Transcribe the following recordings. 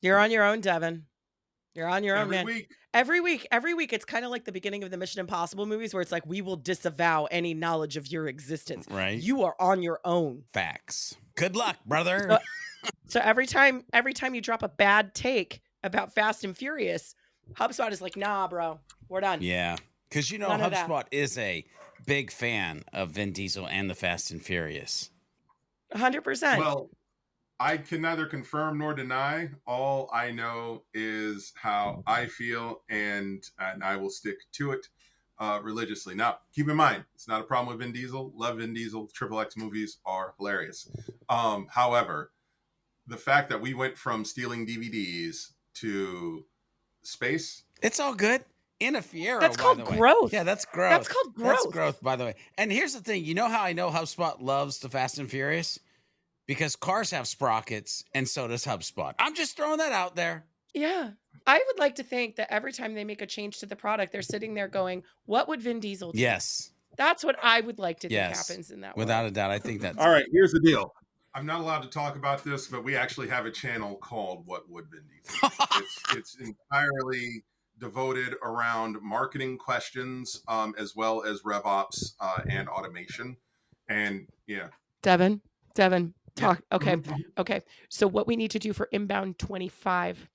You're on your own, Devin. You're on your own, Every man. week. Every week, it's kind of like the beginning of the Mission Impossible movies where it's like, we will disavow any knowledge of your existence. Right. You are on your own. Facts. Good luck, brother. So every time you drop a bad take about Fast and Furious, HubSpot is like, nah, bro, we're done. Yeah. Because, you know, None of that. HubSpot is a big fan of Vin Diesel and the Fast and Furious. 100%. Well, I can neither confirm nor deny. All I know is how I feel, and I will stick to it religiously. Now, keep in mind, it's not a problem with Vin Diesel. Love Vin Diesel. Triple X movies are hilarious. However, the fact that we went from stealing DVDs to space. It's all good. In a Fiero, That's by called the way. growth. Yeah, that's growth. That's called growth. That's growth, by the way. And here's the thing. You know how I know HubSpot loves the Fast and Furious? Because cars have sprockets, and so does HubSpot. I'm just throwing that out there. Yeah. I would like to think that every time they make a change to the product, they're sitting there going, what would Vin Diesel do? Yes. That's what I would like to think Yes. happens in that Without world. a doubt. I think that's All right, here's the deal. I'm not allowed to talk about this, but we actually have a channel called What Would Vin Diesel Do? It's entirely devoted around marketing questions, as well as RevOps and automation. And yeah. Devin, talk. Yeah. Okay. So what we need to do for Inbound 25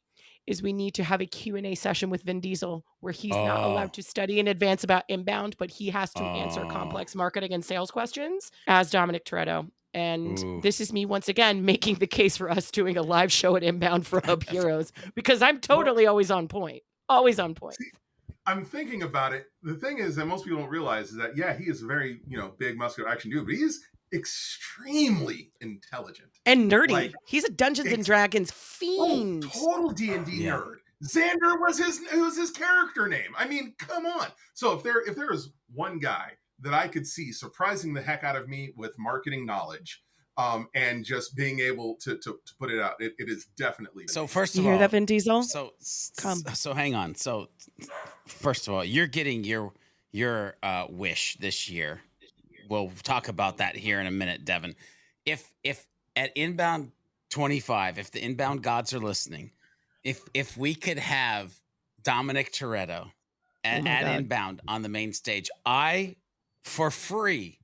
is we need to have a Q&A session with Vin Diesel where he's not allowed to study in advance about Inbound, but he has to answer complex marketing and sales questions as Dominic Toretto. And this is me once again making the case for us doing a live show at Inbound for HubHeroes because I'm totally always on point. Always on point. See, I'm thinking about it. The thing is that most people don't realize is that, yeah, he is a very, big muscular action dude, but he's extremely intelligent. And nerdy. Like, He's a Dungeons and Dragons fiend. Total D&D nerd. Xander was his character name. I mean, come on. So if there is one guy that I could see surprising the heck out of me with marketing knowledge, and just being able to put it out, it is definitely. So first of You all, hear that, Vin Diesel? So hang on. So first of all, you're getting your wish this year. We'll talk about that here in a minute, Devin. If at Inbound 25, if the Inbound gods are listening, if we could have Dominic Toretto at Inbound on the main stage, I, for free,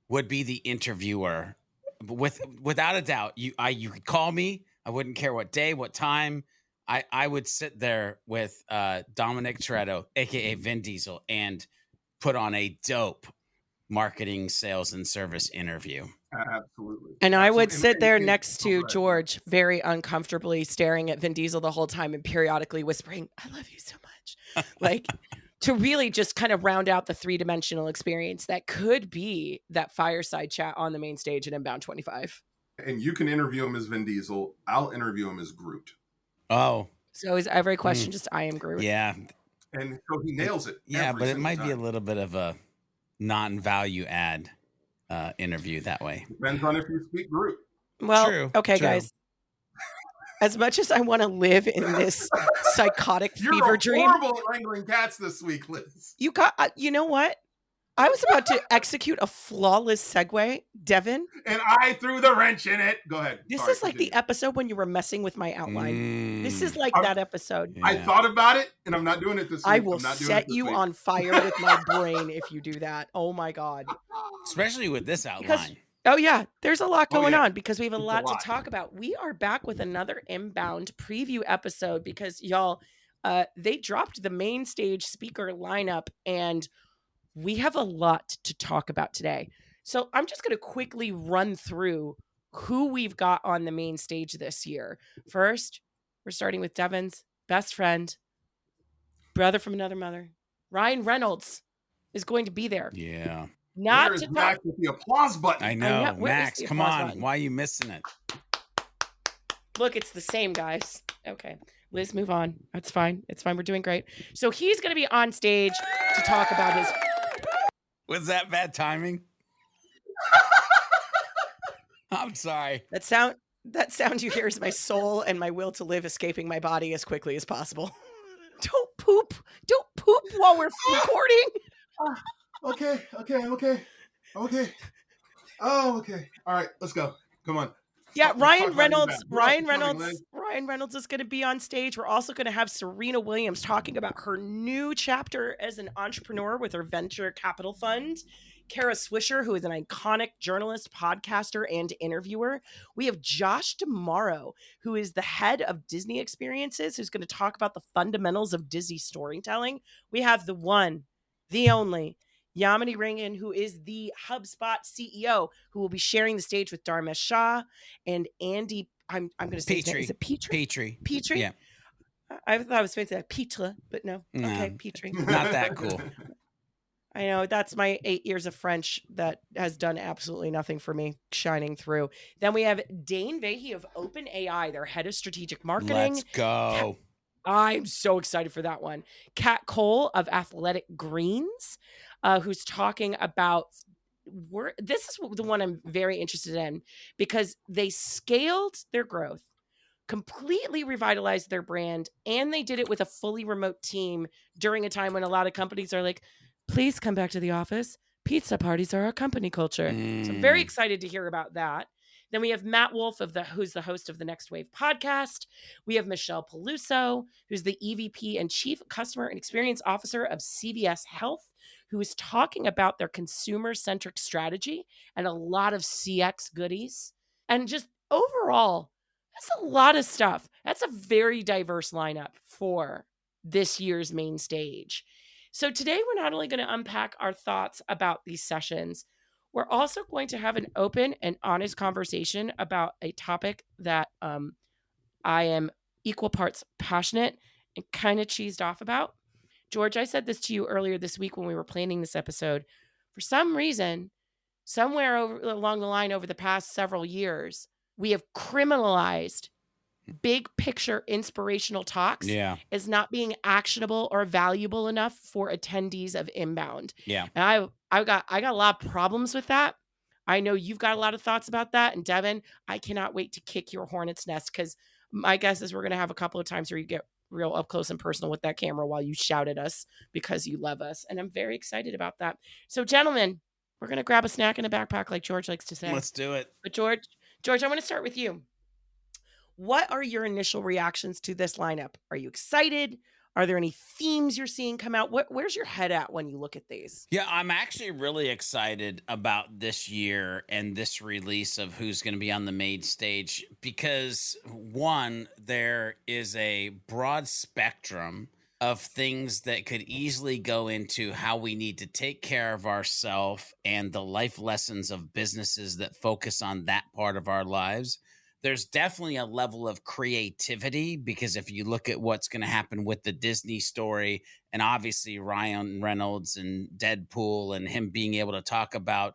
would be the interviewer. Without a doubt, you could call me. I wouldn't care what day, what time. I would sit there with Dominic Toretto, aka Vin Diesel, and put on a dope marketing, sales, and service interview. Absolutely. And I would sit there next to George, very uncomfortably staring at Vin Diesel the whole time and periodically whispering, I love you so much. Like, to really just kind of round out the three-dimensional experience that could be that fireside chat on the main stage at Inbound 25. And you can interview him as Vin Diesel. I'll interview him as Groot. Oh. So is every question just I am Groot? Yeah. And so he nails it. Yeah, but it might be a little bit of a non-value add interview that way. Depends on if you speak Groot. Well, okay, guys. As much as I want to live in this psychotic fever dream. You're horrible at wrangling cats this week, Liz. You know what? I was about to execute a flawless segue, Devin. And I threw the wrench in it. Go ahead. This is like the episode when you were messing with my outline. This is like that episode. I thought about it, and I'm not doing it this week. I will set you on fire with my brain if you do that. Oh, my God. Especially with this outline. Oh, yeah. There's a lot going on because we have a lot to talk about. We are back with another Inbound preview episode because, y'all, they dropped the main stage speaker lineup, and we have a lot to talk about today. So I'm just going to quickly run through who we've got on the main stage this year. First, we're starting with Devin's best friend, brother from another mother. Ryan Reynolds is going to be there. Yeah. Where is Max with the applause button? I know. Max, come on. Button? Why are you missing it? Look, it's the same, guys. Okay. Liz, move on. That's fine. It's fine. We're doing great. So he's going to be on stage to talk about his... Was that bad timing? I'm sorry. That sound you hear is my soul and my will to live escaping my body as quickly as possible. Don't poop while we're recording. Okay. Oh, okay. All right, let's go. Come on. Yeah, Let's talk about inbound. Who else is coming, Liz? Ryan Reynolds is going to be on stage. We're also going to have Serena Williams talking about her new chapter as an entrepreneur with her venture capital fund. Kara Swisher, who is an iconic journalist, podcaster, and interviewer. We have Josh D'Amaro, who is the head of Disney Experiences, who's going to talk about the fundamentals of Disney storytelling. We have the one, the only, Yamini Rangan, who is the HubSpot CEO, who will be sharing the stage with Dharmesh Shah and Andy. I'm going to say his name. Is it Petrie? Petrie? Yeah. I thought I was going to say Petre, but no. Okay, Petrie. Not that cool. I know, that's my 8 years of French that has done absolutely nothing for me shining through. Then we have Dane Vahey of OpenAI, their head of strategic marketing. Let's go. I'm so excited for that one. Kat Cole of Athletic Greens, who's talking about this is the one I'm very interested in because they scaled their growth, completely revitalized their brand, and they did it with a fully remote team during a time when a lot of companies are like, please come back to the office. Pizza parties are our company culture. So I'm very excited to hear about that. Then we have Matt Wolf who's the host of the Next Wave podcast. We have Michelle Peluso, who's the EVP and Chief Customer and Experience Officer of CVS Health, who is talking about their consumer-centric strategy and a lot of CX goodies. And just overall, that's a lot of stuff. That's a very diverse lineup for this year's main stage. So today, we're not only going to unpack our thoughts about these sessions, we're also going to have an open and honest conversation about a topic that I am equal parts passionate and kind of cheesed off about. George, I said this to you earlier this week when we were planning this episode. For some reason, somewhere along the line over the past several years, we have criminalized big picture inspirational talks as not being actionable or valuable enough for attendees of Inbound. Yeah. And I got a lot of problems with that. I know you've got a lot of thoughts about that. And Devin, I cannot wait to kick your hornet's nest because my guess is we're going to have a couple of times where you get real up close and personal with that camera while you shout at us because you love us. And I'm very excited about that. So gentlemen, we're going to grab a snack in a backpack like George likes to say. Let's do it. But George, I want to start with you. What are your initial reactions to this lineup? Are you excited? Are there any themes you're seeing come out? Where's your head at when you look at these? Yeah, I'm actually really excited about this year and this release of who's going to be on the main stage because, one, there is a broad spectrum of things that could easily go into how we need to take care of ourselves and the life lessons of businesses that focus on that part of our lives. There's definitely a level of creativity because if you look at what's going to happen with the Disney story and obviously Ryan Reynolds and Deadpool and him being able to talk about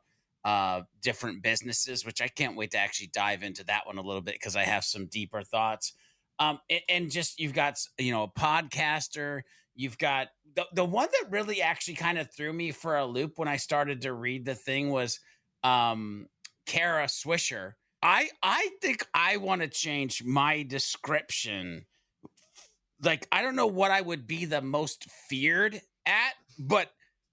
different businesses, which I can't wait to actually dive into that one a little bit because I have some deeper thoughts. And just you've got, a podcaster. You've got the one that really actually kind of threw me for a loop when I started to read the thing was Kara Swisher. I think I want to change my description. Like, I don't know what I would be the most feared at, but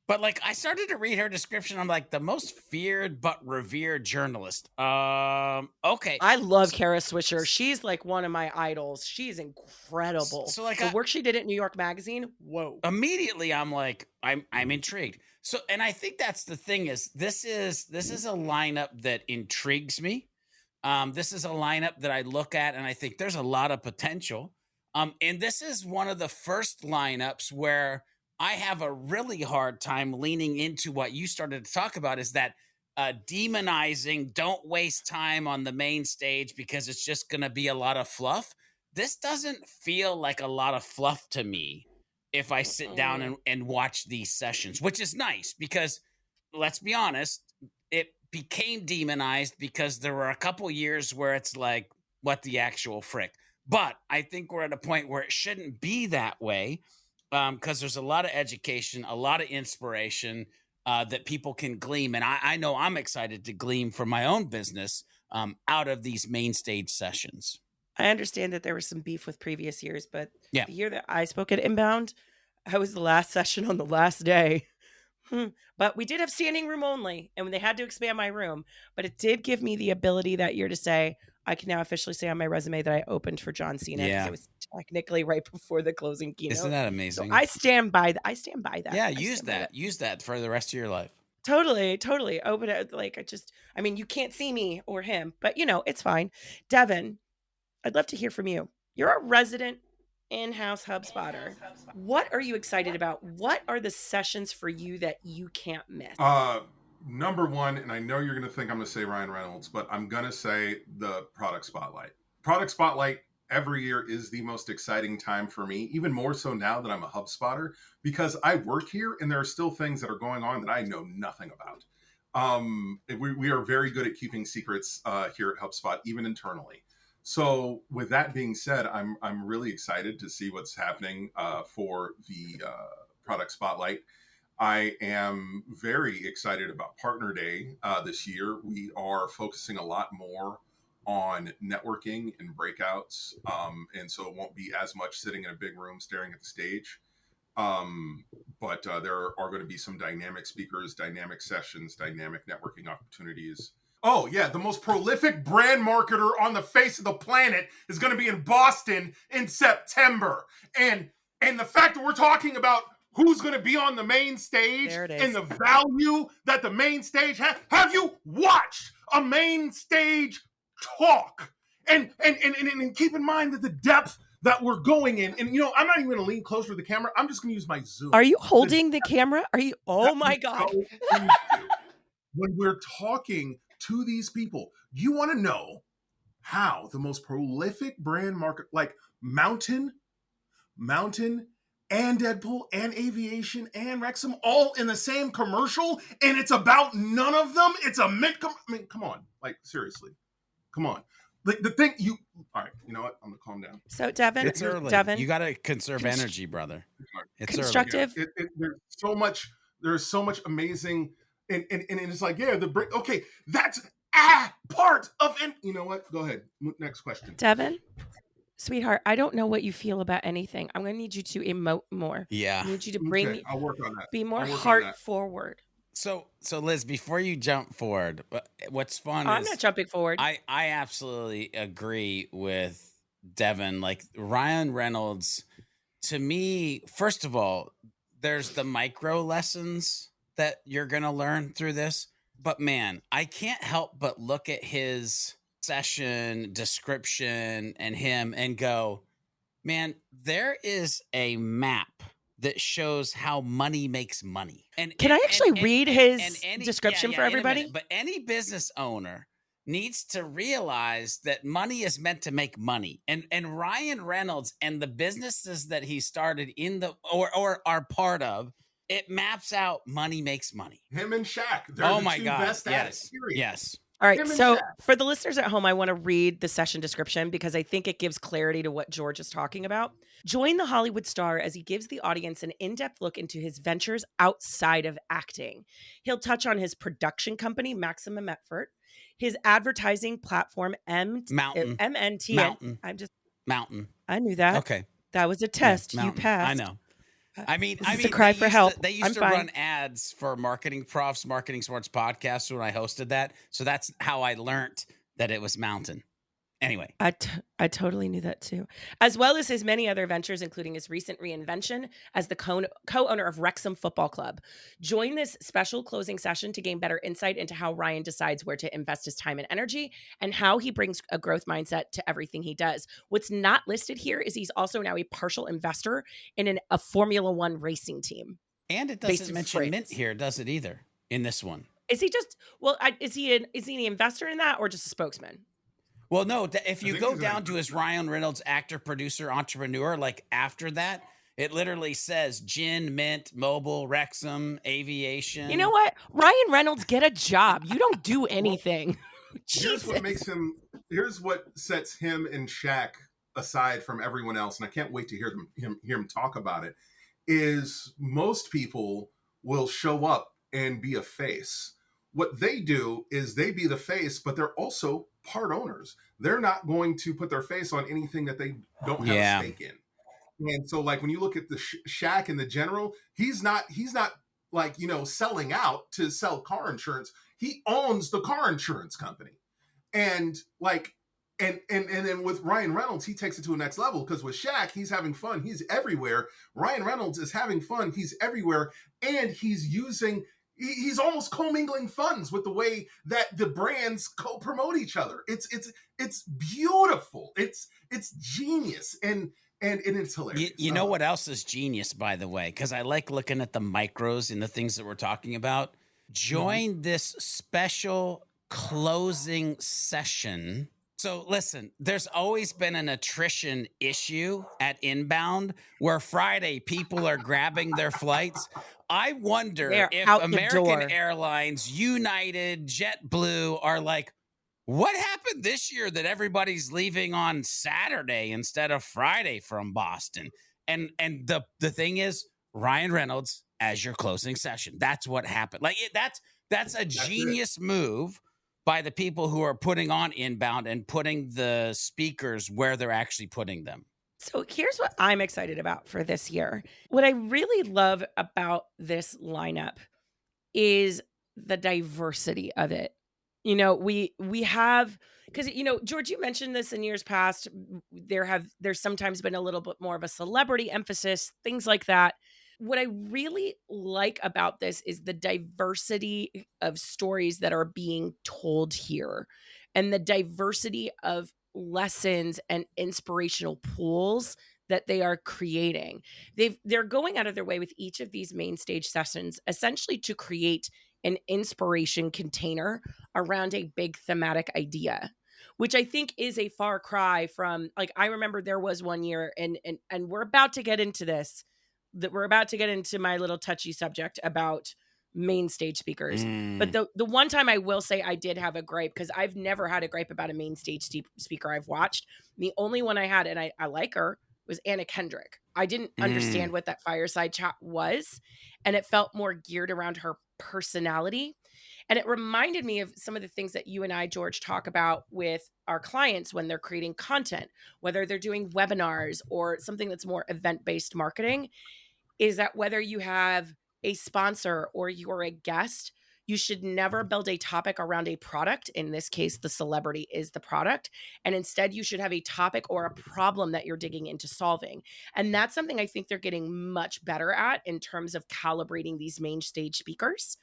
like I started to read her description. I'm like, the most feared but revered journalist. Okay. I love Kara Swisher. She's like one of my idols. She's incredible. So like the work she did at New York Magazine. Whoa. Immediately I'm like, I'm intrigued. So, and I think that's the thing is this is a lineup that intrigues me. This is a lineup that I look at and I think there's a lot of potential. And this is one of the first lineups where I have a really hard time leaning into what you started to talk about is that demonizing, don't waste time on the main stage because it's just going to be a lot of fluff. This doesn't feel like a lot of fluff to me if I sit down and watch these sessions, which is nice because let's be honest, it became demonized because there were a couple years where it's like, what the actual frick? But I think we're at a point where it shouldn't be that way because there's a lot of education, a lot of inspiration that people can glean. And I know I'm excited to glean for my own business out of these main stage sessions. I understand that there was some beef with previous years, but the year that I spoke at Inbound, I was the last session on the last day. But we did have standing room only, and they had to expand my room. But it did give me the ability that year to say, I can now officially say on my resume that I opened for John Cena because it was technically right before the closing keynote. Isn't that amazing? So I stand by that. Yeah, use that for the rest of your life. Totally. Open it. Like, you can't see me or him, but it's fine. Devin, I'd love to hear from you. You're a resident in-house HubSpotter. What are you excited about? What are the sessions for you that you can't miss? Number one, and I know you're going to think I'm going to say Ryan Reynolds, but I'm going to say the Product Spotlight. Product Spotlight every year is the most exciting time for me, even more so now that I'm a HubSpotter, because I work here and there are still things that are going on that I know nothing about. We are very good at keeping secrets here at HubSpot, even internally. So with that being said, I'm really excited to see what's happening for the Product Spotlight. I am very excited about Partner Day this year. We are focusing a lot more on networking and breakouts. And so it won't be as much sitting in a big room staring at the stage. But there are going to be some dynamic speakers, dynamic sessions, dynamic networking opportunities. Oh, yeah. The most prolific brand marketer on the face of the planet is going to be in Boston in September. And the fact that we're talking about who's going to be on the main stage and the value that the main stage has. Have you watched a main stage talk? And keep in mind that the depth that we're going in, and I'm not even going to lean closer to the camera. I'm just going to use my Zoom. Are you holding the camera? Are you? Oh my God. When we're talking to these people, you want to know how the most prolific brand market, like Mountain, and Deadpool and Aviation and Wrexham all in the same commercial, and it's about none of them. It's a come on, like seriously, come on. Like the thing all right, you know what? I'm gonna calm down. So Devin, it's early. Devin, you gotta conserve energy, brother. It's constructive. Yeah, there's so much amazing, and it's like okay, that's part of it. You know what? Go ahead. Next question, Devin. Sweetheart, I don't know what you feel about anything. I'm going to need you to emote more. Yeah. I need you to bring me. I'll work on that. Be more heart forward. So Liz, before you jump forward, what's fun is I'm not jumping forward. I absolutely agree with Devin. Like Ryan Reynolds, to me, first of all, there's the micro lessons that you're going to learn through this. But man, I can't help but look at his session description and him and go, man, there is a map that shows how money makes money. And can I actually read his description for everybody? But any business owner needs to realize that money is meant to make money. And Ryan Reynolds and the businesses that he started in the or are part of, it maps out money makes money. Him and Shaq. They're the two best at it. Yes. All right. So for the listeners at home, I want to read the session description because I think it gives clarity to what George is talking about. Join the Hollywood star as he gives the audience an in-depth look into his ventures outside of acting. He'll touch on his production company, Maximum Effort, his advertising platform, Mountain. Mountain. I knew that. Okay. That was a test. You passed. I know. I mean, a cry for help. They used to run ads for Marketing Profs, Marketing Smarts podcast when I hosted that. So that's how I learned that it was Mountain. Anyway. I totally knew that too. As well as his many other ventures, including his recent reinvention as the co-owner of Wrexham Football Club. Join this special closing session to gain better insight into how Ryan decides where to invest his time and energy and how he brings a growth mindset to everything he does. What's not listed here is he's also now a partial investor in a Formula One racing team. And it doesn't mention Mint here, does it either, in this one? Is he just, is he an investor in that or just a spokesman? Well, no, if you go down to his Ryan Reynolds actor, producer, entrepreneur, like after that, it literally says Gin, Mint, Mobile, Wrexham, Aviation. You know what? Ryan Reynolds, get a job. You don't do anything. Here's what sets him and Shaq aside from everyone else, and I can't wait to hear him talk about it, is most people will show up and be a face. What they do is they be the face, but they're also part owners. They're not going to put their face on anything that they don't have a stake in. And so like when you look at the Shaq and the General, he's not like, selling out to sell car insurance. He owns the car insurance company. And like And then with Ryan Reynolds, he takes it to the next level, because with Shaq, he's having fun. He's everywhere. Ryan Reynolds is having fun. He's everywhere. And he's almost commingling funds with the way that the brands co-promote each other. It's beautiful. It's genius. And it's hilarious. You know what else is genius, by the way? Because I like looking at the micros and the things that we're talking about. Join this special closing session. So listen, there's always been an attrition issue at Inbound where Friday people are grabbing their flights. I wonder if American Airlines, United, JetBlue are like, what happened this year that everybody's leaving on Saturday instead of Friday from Boston? And the thing is, Ryan Reynolds as your closing session. That's what happened. Like that's a genius move by the people who are putting on Inbound and putting the speakers where they're actually putting them. So here's what I'm excited about for this year. What I really love about this lineup is the diversity of it. You know, we have, because, you know, George, you mentioned this in years past. There's sometimes been a little bit more of a celebrity emphasis, things like that. What I really like about this is the diversity of stories that are being told here, and the diversity of lessons and inspirational pools that they are creating. They're going out of their way with each of these main stage sessions, essentially to create an inspiration container around a big thematic idea, which I think is a far cry from, like, I remember there was one year, and we're about to get into this, that we're about to get into my little touchy subject about main stage speakers. But the one time I will say I did have a gripe, because I've never had a gripe about a main stage speaker I've watched. The only one I had, and I like her, was Anna Kendrick. I didn't understand what that fireside chat was, and it felt more geared around her personality. And it reminded me of some of the things that you and I, George, talk about with our clients when they're creating content, whether they're doing webinars or something that's more event-based marketing, is that whether you have a sponsor or you're a guest, you should never build a topic around a product. In this case, the celebrity is the product. And instead, you should have a topic or a problem that you're digging into solving. And that's something I think they're getting much better at in terms of calibrating these main stage speakers.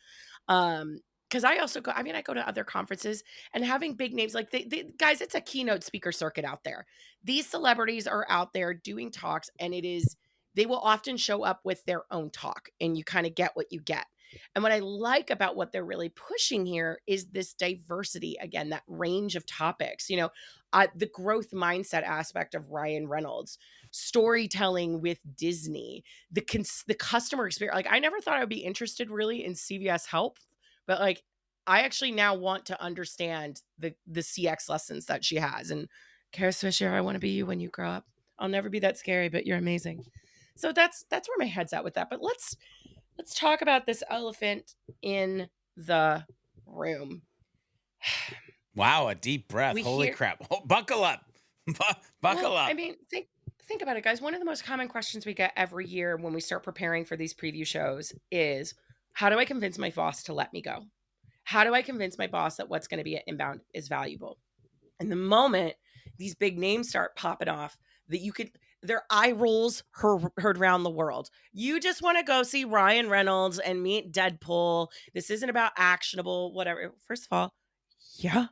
Because I go to other conferences, and having big names like guys, it's a keynote speaker circuit out there. These celebrities are out there doing talks, and they will often show up with their own talk, and you kind of get what you get. And what I like about what they're really pushing here is this diversity, again, that range of topics, you know, the growth mindset aspect of Ryan Reynolds, storytelling with Disney, the customer experience. Like, I never thought I would be interested really in CVS Health, but like, I actually now want to understand the CX lessons that she has. And Kara Swisher, I want to be you when you grow up. I'll never be that scary, but you're amazing. So that's where my head's at with that. But let's talk about this elephant in the room. Wow, a deep breath. Holy crap. Oh, buckle up. Buckle up. I mean, think about it, guys. One of the most common questions we get every year when we start preparing for these preview shows is, how do I convince my boss to let me go? How do I convince my boss that what's going to be at Inbound is valuable? And the moment these big names start popping off, that their eye rolls heard around the world. You just want to go see Ryan Reynolds and meet Deadpool. This isn't about actionable, whatever. First of all, yeah.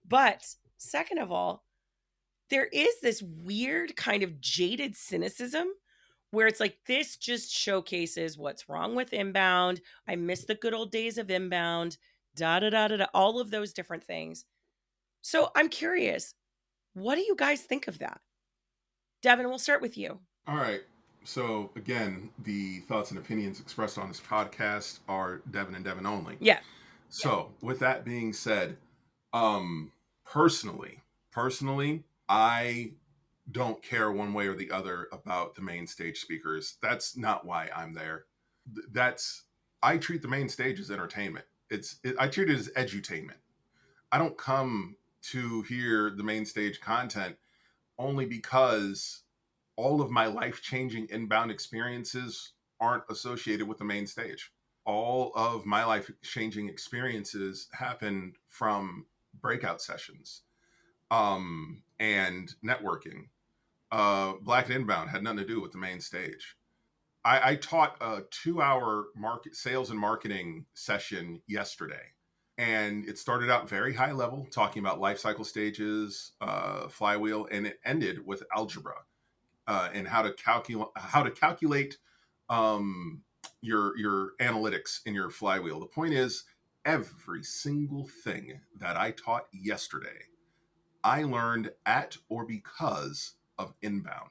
But second of all, there is this weird kind of jaded cynicism where it's like, this just showcases what's wrong with Inbound. I miss the good old days of Inbound, all of those different things. So I'm curious, what do you guys think of that? Devin, we'll start with you. All right. So again, the thoughts and opinions expressed on this podcast are Devin and Devin only. Yeah. So with that being said, personally, I don't care one way or the other about the main stage speakers. That's not why I'm there. I treat the main stage as entertainment. I treat it as edutainment. I don't come to hear the main stage content only because all of my life-changing Inbound experiences aren't associated with the main stage. All of my life-changing experiences happen from breakout sessions. and networking, Black and Inbound had nothing to do with the main stage. I taught a 2-hour market sales and marketing session yesterday, and it started out very high level, talking about life cycle stages, flywheel, and it ended with algebra and how to calculate your analytics in your flywheel. The point is, every single thing that I taught yesterday, I learned at or because of Inbound.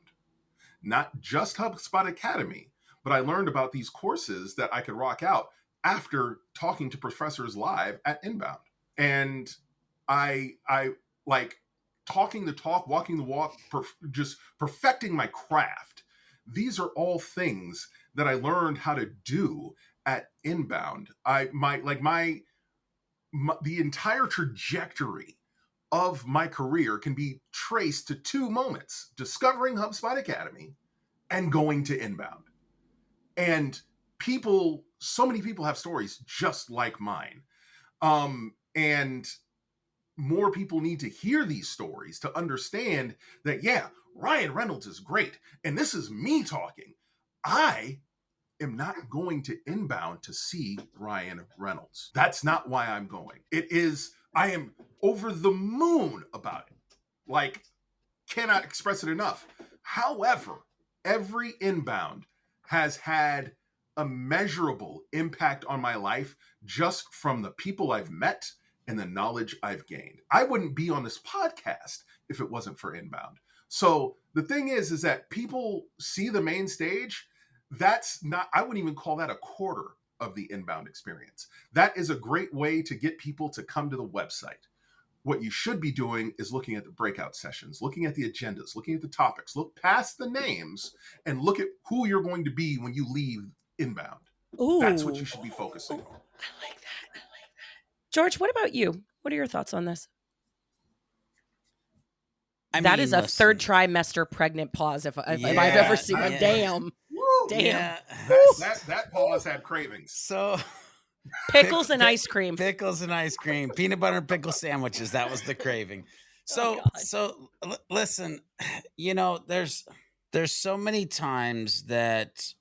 Not just HubSpot Academy, but I learned about these courses that I could rock out after talking to professors live at Inbound. And I like talking the talk, walking the walk, just perfecting my craft. These are all things that I learned how to do at Inbound. The entire trajectory of my career can be traced to 2 moments: discovering HubSpot Academy and going to Inbound. And so many people have stories just like mine. And more people need to hear these stories to understand that, yeah, Ryan Reynolds is great. And this is me talking. I am not going to Inbound to see Ryan Reynolds. That's not why I'm going. I am over the moon about it. Like, cannot express it enough. However, every Inbound has had a measurable impact on my life just from the people I've met and the knowledge I've gained. I wouldn't be on this podcast if it wasn't for Inbound. So the thing is that people see the main stage. I wouldn't even call that a quarter of the Inbound experience. That is a great way to get people to come to the website. What you should be doing is looking at the breakout sessions, looking at the agendas, looking at the topics, look past the names and look at who you're going to be when you leave Inbound. Ooh. That's what you should be focusing on. I like that. George, what about you? What are your thoughts on this? That is a third trimester pregnant pause if I've ever seen one. Damn. Woo, damn. Yeah. That pause had cravings. So pickles and ice cream. Pickles and ice cream. Peanut butter and pickle sandwiches. That was the craving. So listen, there's so many times that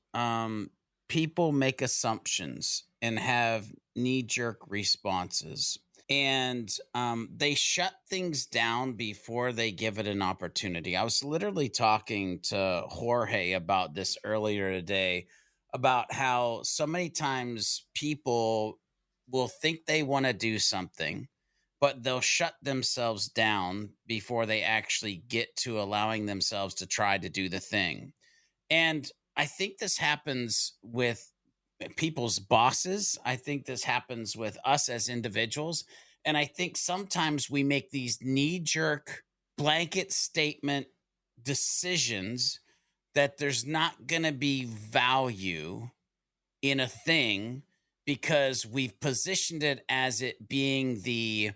people make assumptions and have knee-jerk responses. And they shut things down before they give it an opportunity. I was literally talking to Jorge about this earlier today, about how so many times people will think they want to do something, but they'll shut themselves down before they actually get to allowing themselves to try to do the thing. And I think this happens with people's bosses. I think this happens with us as individuals. And I think sometimes we make these knee-jerk blanket statement decisions that there's not going to be value in a thing because we've positioned it as it being the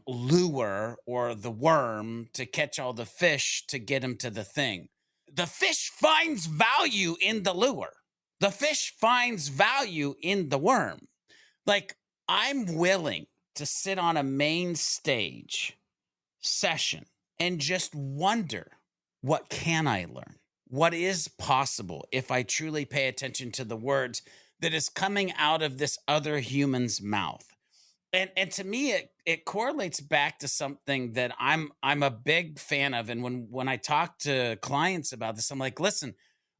lure or the worm to catch all the fish to get them to the thing. The fish finds value in the lure. The fish finds value in the worm. Like, I'm willing to sit on a main stage session and just wonder, what can I learn? What is possible if I truly pay attention to the words that is coming out of this other human's mouth? And to me, it correlates back to something that I'm a big fan of. And when I talk to clients about this, I'm like, listen,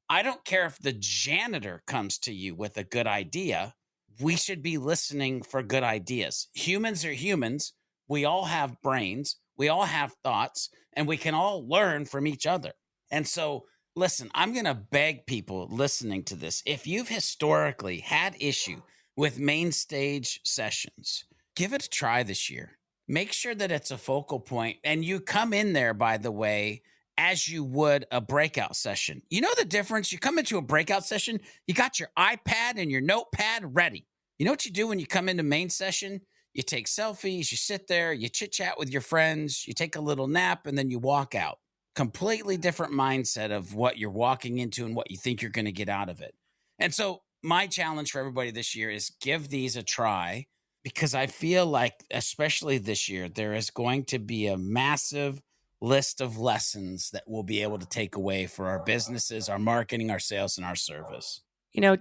I don't care if the janitor comes to you with a good idea. We should be listening for good ideas. Humans are humans. We all have brains. We all have thoughts, and we can all learn from each other. And so, listen, I'm going to beg people listening to this. If you've historically had issue with main stage sessions, give it a try this year. Make sure that it's a focal point, and you come in there, by the way, as you would a breakout session. You know the difference? You come into a breakout session, you got your iPad and your notepad ready. You know what you do when you come into main session? You take selfies, you sit there, you chit-chat with your friends, you take a little nap, and then you walk out. Completely different mindset of what you're walking into and what you think you're going to get out of it. And so my challenge for everybody this year is give these a try, because I feel like, especially this year, there is going to be a massive list of lessons that we'll be able to take away for our businesses, our marketing, our sales, and our service?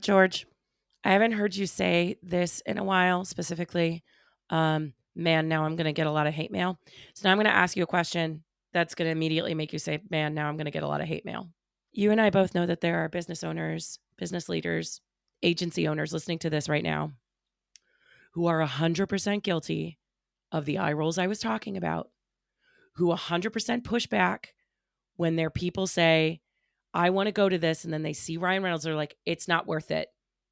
George, I haven't heard you say this in a while specifically. Man, now I'm going to get a lot of hate mail. So now I'm going to ask you a question that's going to immediately make you say, man, now I'm going to get a lot of hate mail. You and I both know that there are business owners, business leaders, agency owners listening to this right now who are 100% guilty of the eye rolls I was talking about, who 100% push back when their people say, I want to go to this. And then they see Ryan Reynolds. They're like, it's not worth it.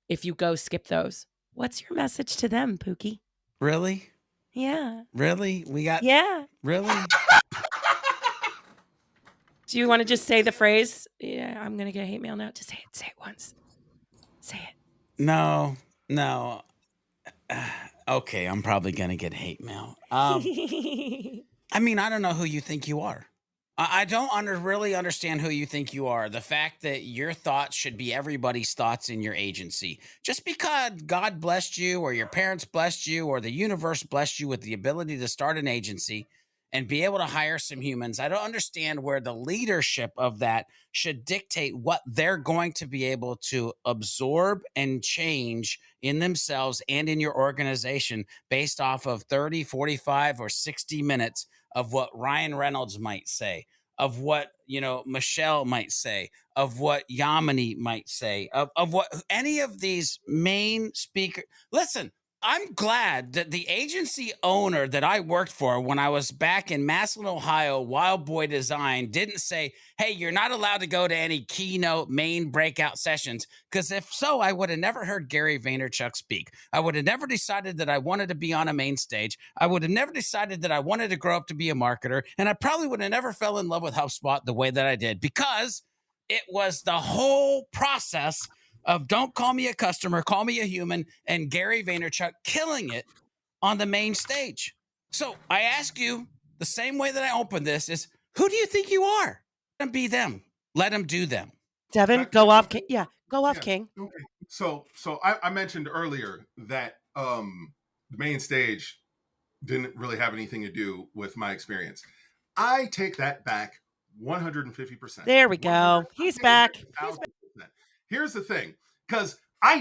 If you go, skip those. What's your message to them, Pookie? Really? Yeah. Really? Yeah. Really? Do you want to just say the phrase? Yeah, I'm going to get hate mail now. Just say it. Say it once. Say it. No. Okay, I'm probably going to get hate mail. I mean, I don't know who you think you are. I don't really understand who you think you are. The fact that your thoughts should be everybody's thoughts in your agency. Just because God blessed you or your parents blessed you or the universe blessed you with the ability to start an agency and be able to hire some humans, I don't understand where the leadership of that should dictate what they're going to be able to absorb and change in themselves and in your organization based off of 30, 45, or 60 minutes of what Ryan Reynolds might say, of what, Michelle might say, of what Yamini might say, of what any of these main speakers. Listen, I'm glad that the agency owner that I worked for when I was back in Massillon, Ohio, Wild Boy Design, didn't say, hey, you're not allowed to go to any keynote main breakout sessions. Because if so, I would have never heard Gary Vaynerchuk speak. I would have never decided that I wanted to be on a main stage. I would have never decided that I wanted to grow up to be a marketer. And I probably would have never fell in love with HubSpot the way that I did, because it was the whole process of don't call me a customer, call me a human, and Gary Vaynerchuk killing it on the main stage. So I ask you, the same way that I opened this is, who do you think you are? Let them be them. Let them do them. Devin, go off. King. Yeah, go off, King. Okay. So I mentioned earlier that the main stage didn't really have anything to do with my experience. I take that back 150%. There we go. He's back. Here's the thing, because I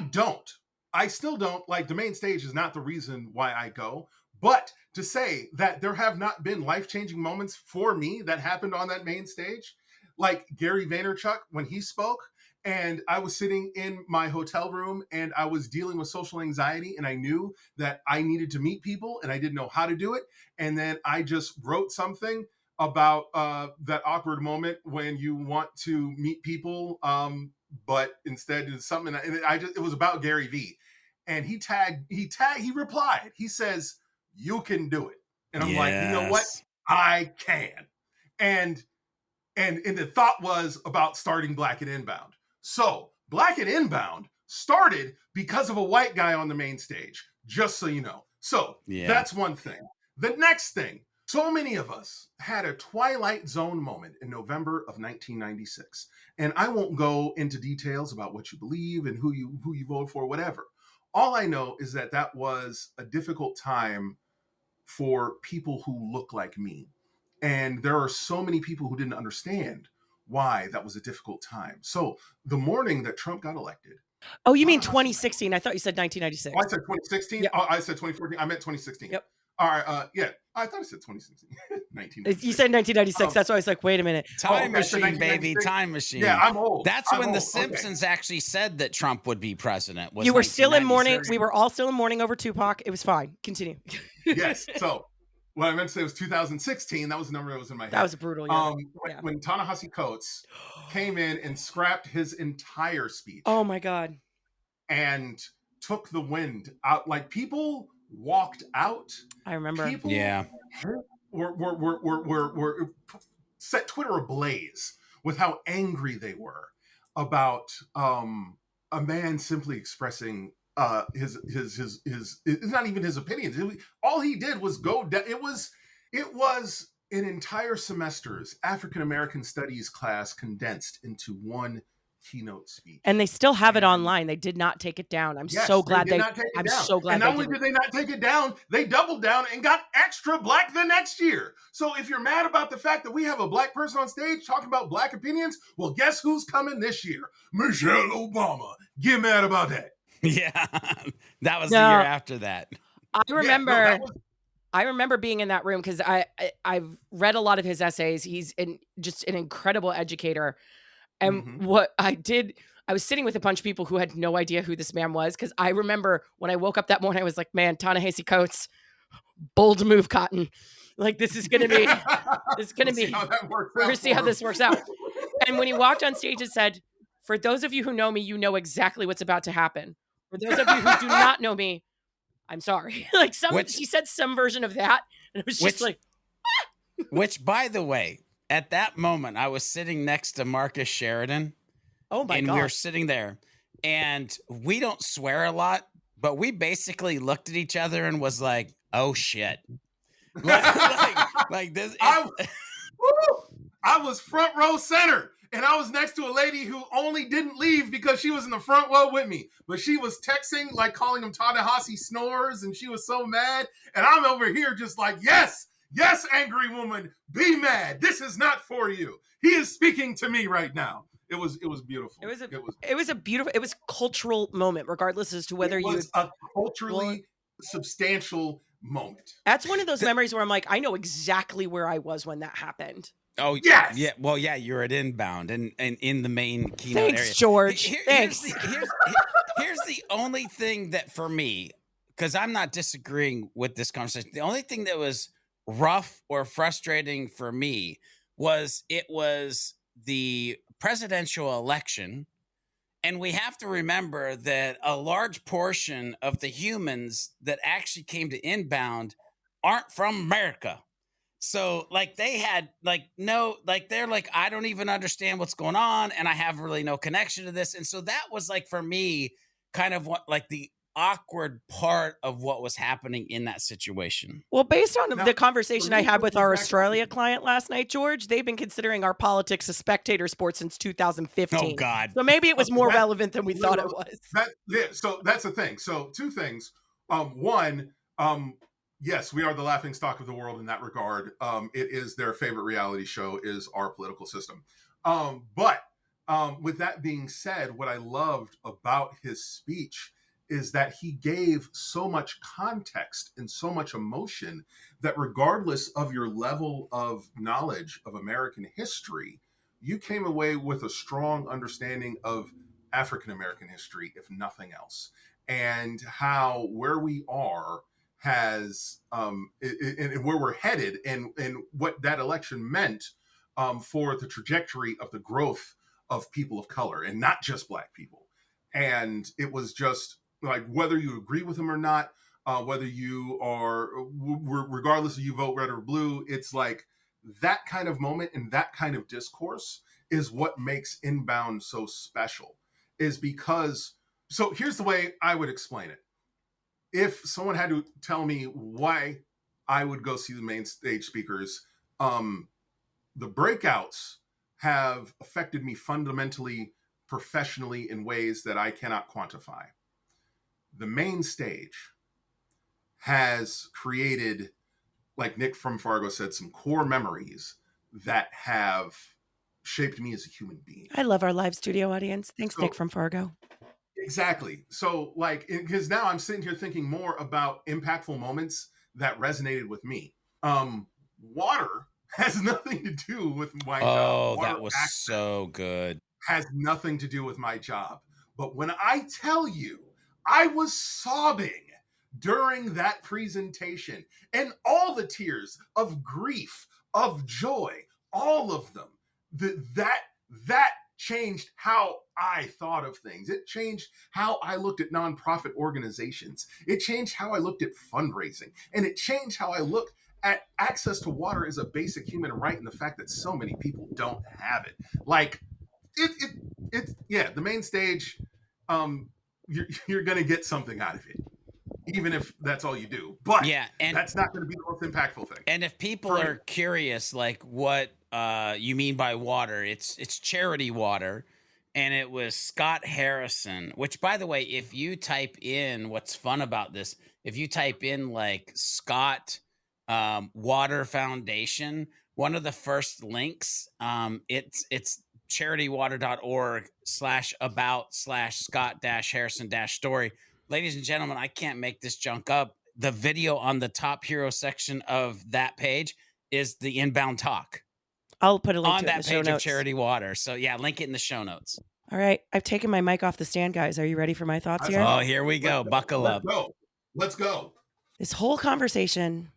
still don't, like, the main stage is not the reason why I go, but to say that there have not been life-changing moments for me that happened on that main stage, like Gary Vaynerchuk when he spoke, and I was sitting in my hotel room and I was dealing with social anxiety, and I knew that I needed to meet people and I didn't know how to do it. And then I just wrote something about that awkward moment when you want to meet people, but instead it's something. And it was about Gary V, and he replied. He says, "You can do it," and I'm like, you know what? I can. And the thought was about starting Black and Inbound. So Black and Inbound started because of a white guy on the main stage, just so you know. So that's one thing. The next thing, so many of us had a Twilight Zone moment in November of 1996. And I won't go into details about what you believe and who you vote for, whatever. All I know is that was a difficult time for people who look like me. And there are so many people who didn't understand why that was a difficult time. So the morning that Trump got elected. Oh, you mean 2016? I thought you said 1996. Oh, I said 2016? Yep. Oh, I said 2014. I meant 2016. Yep. All right. Yeah. I thought I said 2016. 1996. You said 1996. That's why I was like, wait a minute. Time machine, baby. Time machine. Yeah, I'm old. That's when The Simpsons actually said that Trump would be president. You were still in mourning. We were all still in mourning over Tupac. It was fine. Continue. Yes. So what I meant to say was 2016. That was the number that was in my head. That was brutal. When Ta-Nehisi Coates came in and scrapped his entire speech. Oh my God. And took the wind out. Like, people walked out. I remember. People were set Twitter ablaze with how angry they were about a man simply expressing his it's not even his opinions. All he did was go down. It was an entire semester's African American studies class condensed into one keynote speech. And they still have it online. They did not take it down. I'm so glad they did not take it down. So glad and not only did they not take it down, they doubled down and got extra black the next year. So if you're mad about the fact that we have a black person on stage talking about black opinions, well, guess who's coming this year? Michelle Obama. Get mad about that. Yeah, that was the year after that. I remember. I remember being in that room because I've read a lot of his essays. He's just an incredible educator. And what I did, I was sitting with a bunch of people who had no idea who this man was. Because I remember when I woke up that morning, I was like, man, Ta-Nehisi Coates, bold move, Cotton. Like, this is going to be, we're going to see how this works out. And when he walked on stage and said, for those of you who know me, you know exactly what's about to happen. For those of you who do not know me, I'm sorry. Like she said some version of that. And it was just which, by the way, at that moment, I was sitting next to Marcus Sheridan. Oh my God. And we were sitting there, and we don't swear a lot, but we basically looked at each other and was like, oh shit. like this. I was front row center. And I was next to a lady who only didn't leave because she was in the front row with me. But she was texting, like calling him Ta-Nehisi snores, and she was so mad. And I'm over here just like, yes, angry woman, be mad. This is not for you. He is speaking to me right now. It was beautiful. It was cultural moment, regardless as to whether it was a culturally substantial moment. That's one of those memories where I'm like, I know exactly where I was when that happened. Oh yes, yeah. Well, yeah, you're at Inbound and in the main keynote area. Thanks, George. Thanks. Here's the only thing that for me, because I'm not disagreeing with this conversation. The only thing that was rough or frustrating for me was the presidential election, and we have to remember that a large portion of the humans that actually came to Inbound aren't from America. So like they had they're like, I don't even understand what's going on, and I have really no connection to this. And so that was like for me kind of what like the awkward part of what was happening in that situation. Well, based on the conversation I had with our Australia client last night, George, they've been considering our politics a spectator sport since 2015. Oh God. So maybe it was more relevant than we thought it was. So that's the thing. So two things. One, yes, we are the laughing stock of the world in that regard. It is their favorite reality show is our political system. But with that being said, what I loved about his speech is that he gave so much context and so much emotion that regardless of your level of knowledge of American history, you came away with a strong understanding of African American history, if nothing else, and how where we are has and where we're headed and what that election meant for the trajectory of the growth of people of color and not just Black people. And it was just like, whether you agree with him or not, whether you are, regardless of you vote red or blue, it's like that kind of moment and that kind of discourse is what makes Inbound so special, is because, so here's the way I would explain it. If someone had to tell me why I would go see the main stage speakers, the breakouts have affected me fundamentally, professionally, in ways that I cannot quantify. The main stage has created, like Nick from Fargo said, some core memories that have shaped me as a human being. I love our live studio audience. Thanks, Nick from Fargo. Exactly. So like, because now I'm sitting here thinking more about impactful moments that resonated with me. Water has nothing to do with my job. Oh, that was so good. Has nothing to do with my job. But when I tell you, I was sobbing during that presentation, and all the tears of grief, of joy, all of them, that changed how I thought of things. It changed how I looked at nonprofit organizations. It changed how I looked at fundraising. And it changed how I look at access to water as a basic human right, and the fact that so many people don't have it. Like, the main stage, you're going to get something out of it, even if that's all you do. But and that's not going to be the most impactful thing. And if people are curious, like what you mean by water, it's charity water. and it was Scott Harrison, which, by the way, if you type in, what's fun about this, if you type in like Scott Water Foundation, one of the first links, it's charitywater.org/about/Scott-Harrison-story. Ladies and gentlemen, I can't make this junk up. The video on the top hero section of that page is the inbound talk. I'll put a link on to that it in the page show of notes. Charity Water. So yeah, link it in the show notes. All right. I've taken my mic off the stand, guys. Are you ready for my thoughts here? Oh, here we go. Buckle up. Let's go. This whole conversation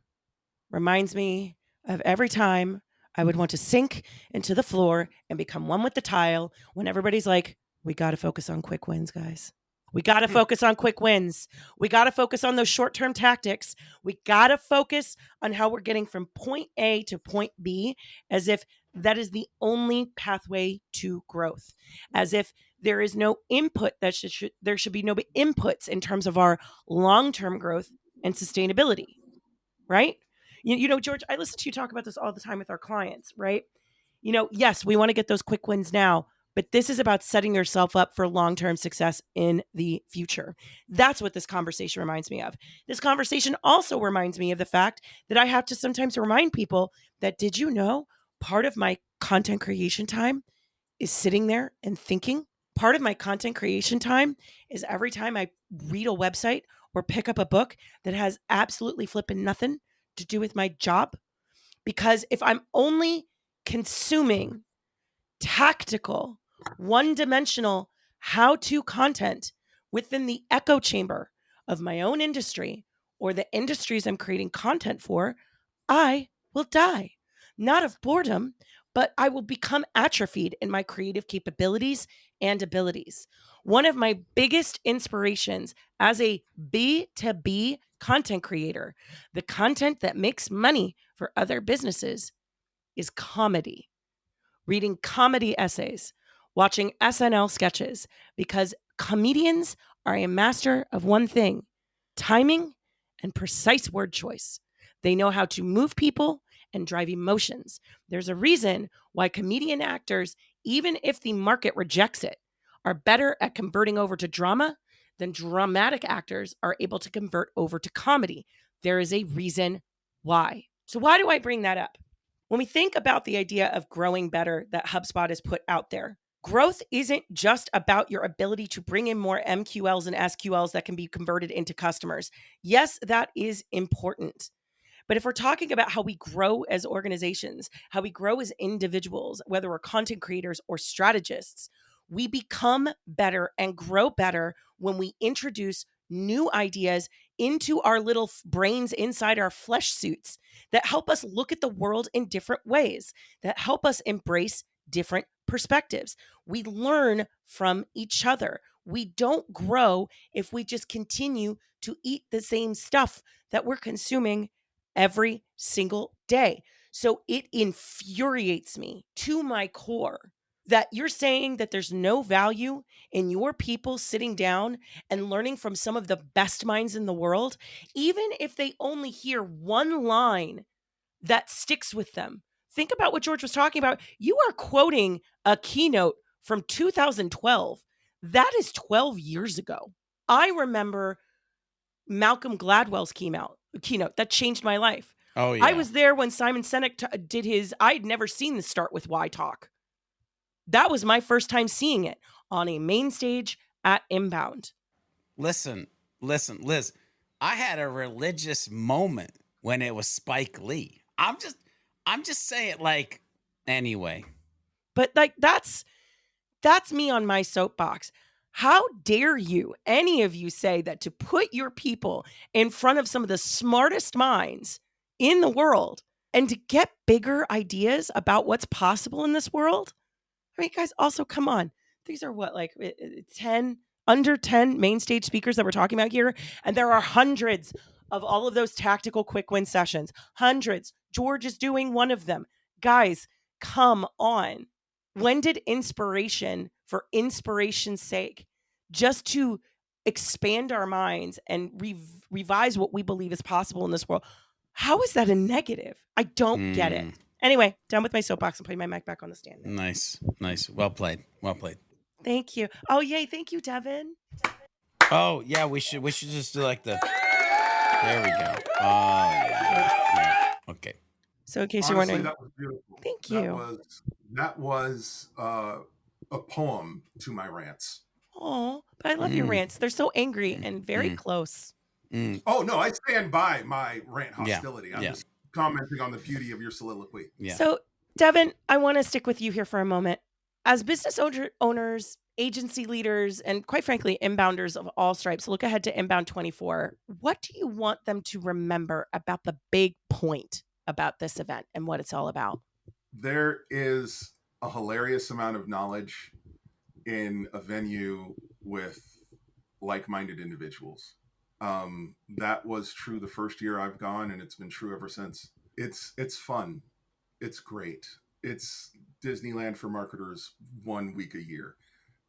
reminds me of every time I would want to sink into the floor and become one with the tile when everybody's like, we got to focus on quick wins, guys. We got to focus on quick wins. We got to focus on those short-term tactics. We got to focus on how we're getting from point A to point B, as if that is the only pathway to growth, as if there is no input there should be no inputs in terms of our long-term growth and sustainability, right? You know, George, I listen to you talk about this all the time with our clients, right? You know, yes, we want to get those quick wins now, but this is about setting yourself up for long-term success in the future. That's what this conversation reminds me of. This conversation also reminds me of the fact that I have to sometimes remind people that, did you know, part of my content creation time is sitting there and thinking. Part of my content creation time is every time I read a website or pick up a book that has absolutely flipping nothing to do with my job. Because if I'm only consuming tactical, one-dimensional how-to content within the echo chamber of my own industry or the industries I'm creating content for, I will die. Not of boredom, but I will become atrophied in my creative capabilities and abilities. One of my biggest inspirations as a B2B content creator, the content that makes money for other businesses, is comedy. Reading comedy essays, watching SNL sketches, because comedians are a master of one thing: timing and precise word choice. They know how to move people and drive emotions. There's a reason why comedian actors, even if the market rejects it, are better at converting over to drama than dramatic actors are able to convert over to comedy. There is a reason why. So why do I bring that up? When we think about the idea of growing better that HubSpot has put out there, growth isn't just about your ability to bring in more MQLs and SQLs that can be converted into customers. Yes, that is important. But if we're talking about how we grow as organizations, how we grow as individuals, whether we're content creators or strategists, we become better and grow better when we introduce new ideas into our little brains inside our flesh suits that help us look at the world in different ways, that help us embrace different perspectives. We learn from each other. We don't grow if we just continue to eat the same stuff that we're consuming every single day. So it infuriates me to my core that you're saying that there's no value in your people sitting down and learning from some of the best minds in the world, even if they only hear one line that sticks with them. Think about what George was talking about. You are quoting a keynote from 2012. That is 12 years ago. I remember Malcolm Gladwell's keynote that changed my life. Oh, yeah. I was there when Simon Sinek did his, I'd never seen the Start With Why talk. That was my first time seeing it on a main stage at Inbound. Listen, Liz, I had a religious moment when it was Spike Lee. I'm just saying, like, anyway. But like, that's me on my soapbox. How dare you, any of you, say that to put your people in front of some of the smartest minds in the world and to get bigger ideas about what's possible in this world? I mean, guys, also, come on. These are what, like 10, under 10 main stage speakers that we're talking about here. And there are hundreds of all of those tactical quick win sessions. Hundreds. George is doing one of them. Guys, come on. When did inspiration for inspiration's sake, just to expand our minds and revise what we believe is possible in this world, how is that a negative? I don't get it. Anyway, done with my soapbox and putting my mic back on the stand. Nice. Well played. Thank you. Oh, yay. Thank you, Devin. Oh, yeah, we should just do like the, there we go. Oh, yeah. Okay. So in case Honestly, you're wondering, that was beautiful. Thank you. That was a poem to my rants. Oh, but I love your rants. They're so angry and very close. Oh, no, I stand by my rant hostility. Yeah. I'm just commenting on the beauty of your soliloquy. Yeah. So, Devin, I want to stick with you here for a moment. As business owners, agency leaders, and quite frankly, inbounders of all stripes, look ahead to Inbound 24. What do you want them to remember about the big point about this event and what it's all about? There is a hilarious amount of knowledge in a venue with like-minded individuals. That was true the first year I've gone, and it's been true ever since. It's fun. It's great. It's Disneyland for marketers 1 week a year.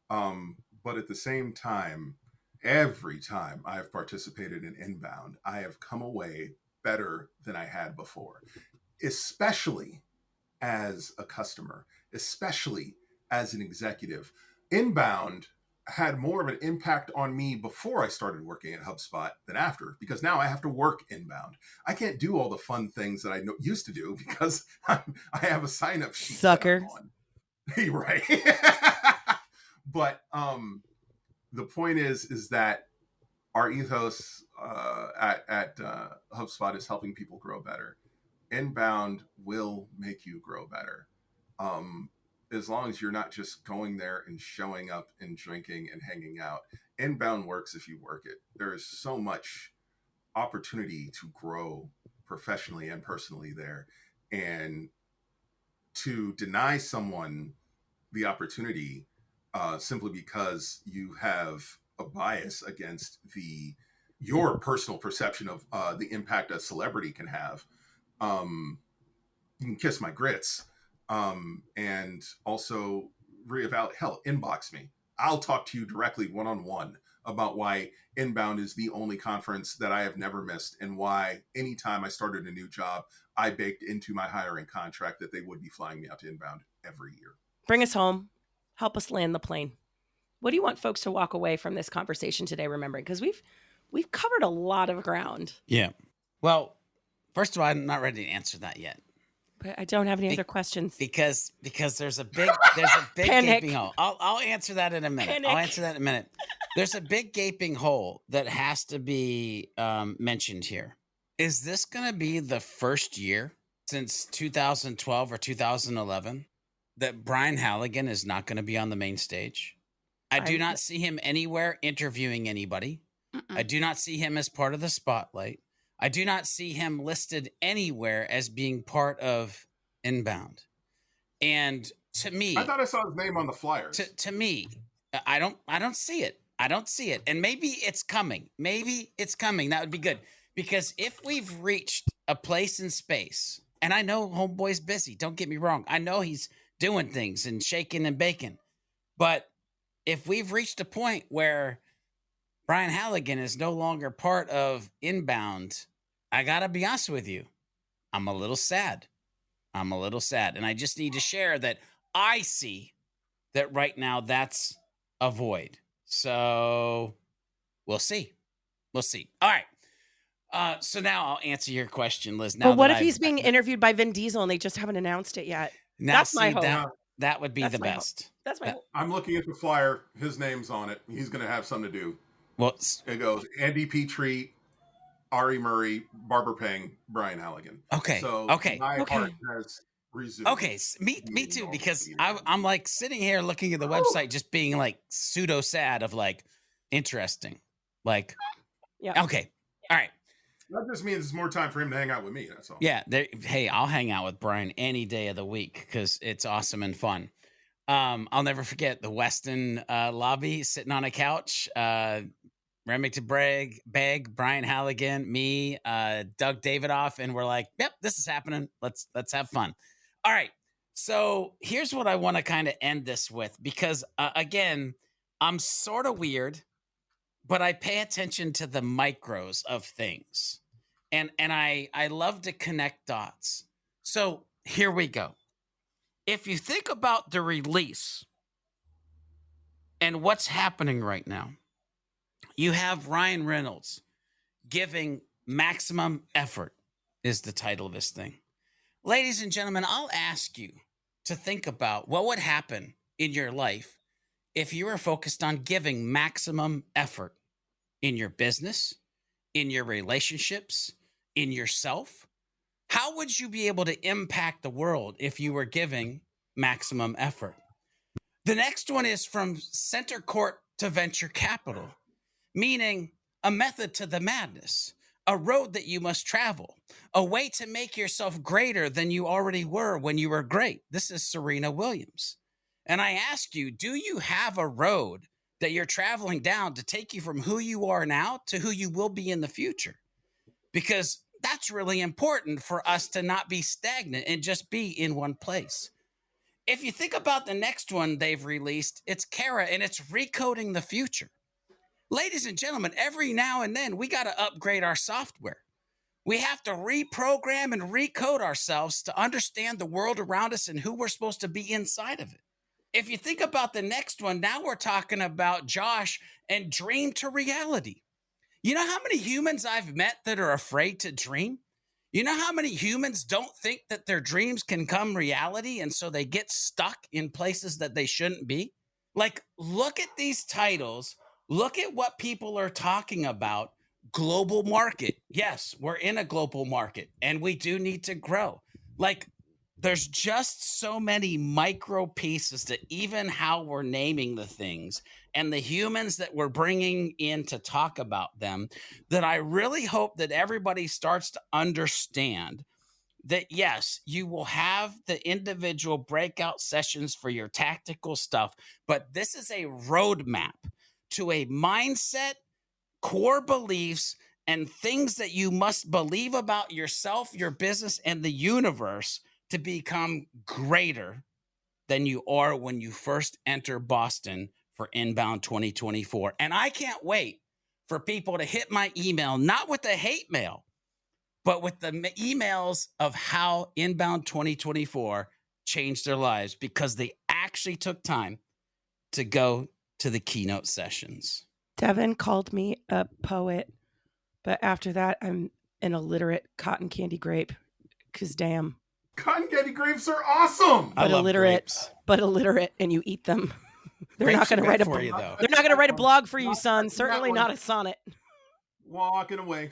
But at the same time, every time I have participated in Inbound, I have come away better than I had before, especially as a customer, especially as an executive. Inbound had more of an impact on me before I started working at HubSpot than after, because now I have to work inbound. I can't do all the fun things that I used to do because I have a sign-up sheet. Sucker. Right. But the point is that our ethos at HubSpot is helping people grow better. Inbound will make you grow better. As long as you're not just going there and showing up and drinking and hanging out. Inbound works if you work it. There is so much opportunity to grow professionally and personally there. And to deny someone the opportunity simply because you have a bias against your personal perception of the impact a celebrity can have, you can kiss my grits. And also inbox me. I'll talk to you directly one-on-one about why Inbound is the only conference that I have never missed, and why anytime I started a new job, I baked into my hiring contract that they would be flying me out to Inbound every year. Bring us home. Help us land the plane. What do you want folks to walk away from this conversation today remembering? Because we've covered a lot of ground. Yeah. Well, first of all, I'm not ready to answer that yet. But I don't have any other questions. Because there's a big gaping hole. I'll answer that in a minute. There's a big gaping hole that has to be mentioned here. Is this going to be the first year since 2012 or 2011 that Brian Halligan is not going to be on the main stage? I do not see him anywhere interviewing anybody. I do not see him as part of the spotlight. I do not see him listed anywhere as being part of Inbound. And to me, I thought I saw his name on the flyers. To me, I don't see it. I don't see it. And maybe it's coming. That would be good. Because if we've reached a place in space, and I know homeboy's busy, don't get me wrong. I know he's doing things and shaking and baking. But if we've reached a point where Brian Halligan is no longer part of Inbound, I got to be honest with you. I'm a little sad. And I just need to share that I see that right now that's a void. So we'll see. All right. So now I'll answer your question, Liz. Now, but what if he's being interviewed by Vin Diesel and they just haven't announced it yet? That's my hope. That would be the best. That's my hope. I'm looking at the flyer. His name's on it. He's going to have something to do. Well, it goes Andy Petrie, Ari Murray, Barbara Pang, Brian Halligan. Okay. So my heart has resumed. Okay. Me too, because I'm like sitting here looking at the website, just being like pseudo sad of like interesting. Like, yeah. Okay. All right. That just means it's more time for him to hang out with me. That's all. Yeah. Hey, I'll hang out with Brian any day of the week because it's awesome and fun. I'll never forget the Weston lobby, sitting on a couch. Remington Begg, Brian Halligan, me, Doug Davidoff, and we're like, yep, this is happening. Let's have fun. All right. So here's what I want to kind of end this with, because again, I'm sort of weird, but I pay attention to the micros of things. And I love to connect dots. So here we go. If you think about the release And what's happening right now? You have Ryan Reynolds giving maximum effort is the title of this thing. Ladies and gentlemen, I'll ask you to think about what would happen in your life if you were focused on giving maximum effort in your business, in your relationships, in yourself. How would you be able to impact the world if you were giving maximum effort? The next one is from center court to venture capital, meaning a method to the madness, a road that you must travel, a way to make yourself greater than you already were when you were great. This is Serena Williams. And I ask you, do you have a road that you're traveling down to take you from who you are now to who you will be in the future? Because that's really important for us to not be stagnant and just be in one place. If you think about the next one they've released, it's Kara, and it's recoding the future. Ladies and gentlemen, every now and then we got to upgrade our software. We have to reprogram and recode ourselves to understand the world around us and who we're supposed to be inside of it. If you think about the next one, now we're talking about Josh and dream to reality. You know how many humans I've met that are afraid to dream? You know how many humans don't think that their dreams can come reality, and so they get stuck in places that they shouldn't be? Like, look at these titles. Look at what people are talking about. Global market. Yes, we're in a global market, and we do need to grow. Like, there's just so many micro pieces to even how we're naming the things and the humans that we're bringing in to talk about them, that I really hope that everybody starts to understand that, yes, you will have the individual breakout sessions for your tactical stuff, but this is a roadmap to a mindset, core beliefs, and things that you must believe about yourself, your business, and the universe to become greater than you are when you first enter Boston for Inbound 2024. And I can't wait for people to hit my email, not with the hate mail, but with the emails of how Inbound 2024 changed their lives because they actually took time to go to the keynote sessions. Devin called me a poet, but after that, I'm an illiterate cotton candy grape, because damn. Cotton candy grapes are awesome. But illiterate, and you eat them. They're not going to write a blog. They're not going to write a blog for you, son. Certainly not a sonnet. Walking away.